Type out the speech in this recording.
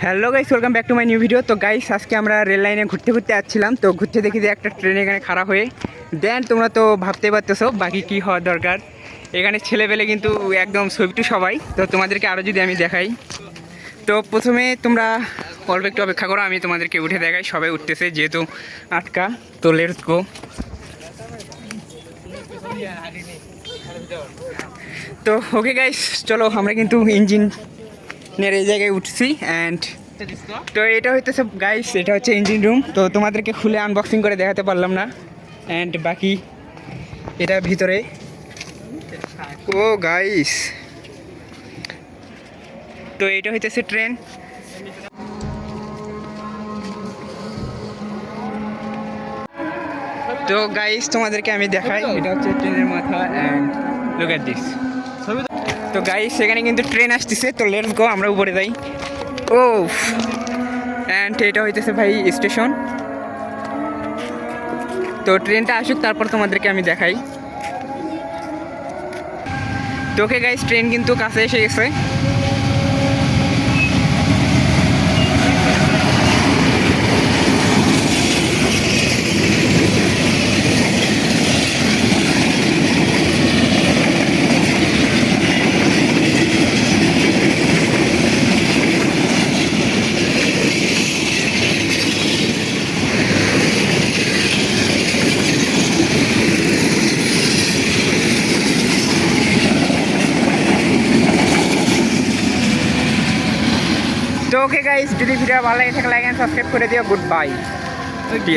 Hello guys, welcome back to my new video. তো guys, আজকে আমরা রেল লাইনে ঘুরতে ঘুরতে আসছিলাম। তো ঘুরতে দেখি যে একটা ট্রেন এখানে খারাপ হয়ে দেন। তোমরা তো ভাবতে পারতেছো বাকি কী হওয়ার দরকার। এখানে ছেলেবেলে কিন্তু একদম ছবিটু সবাই। তো তোমাদেরকে আরও যদি আমি দেখাই, তো প্রথমে তোমরা অল্প একটু অপেক্ষা করো, আমি তোমাদেরকে উঠে দেখাই। সবাই উঠতেছে যেহেতু আটকা। তো লেটস গো। তো ওকে গাইস, চলো আমরা কিন্তু ইঞ্জিনের এই জায়গায় উঠছি। অ্যান্ড তো এটা হইতেছে গাইস, এটা হচ্ছে ইঞ্জিন রুম। তো তোমাদেরকে খুলে আনবক্সিং করে দেখাতে পারলাম না। অ্যান্ড বাকি এটা ভিতরে। ও গাইস, তো এটা হইতেছে ট্রেন। তো গাইস, তোমাদেরকে আমি দেখাই, এটা হচ্ছে ট্রেনের মাথা। And look at this. তো গাইস, এখানে কিন্তু ট্রেন আসতেছে। তো লেটস গো, আমরা উপরে যাই। ও অ্যান্ড এটা হইতেছে ভাই স্টেশন। তো ট্রেনটা আসুক, তারপর তোমাদেরকে আমি দেখাই। তো ওকে গাইস, ট্রেন কিন্তু কাছে এসে গেছে। তো ওকে গাইস, যদি ভিডিও ভালো লাগে থাকে লাইক এন্ড সাবস্ক্রাইব করে দিও। Good bye.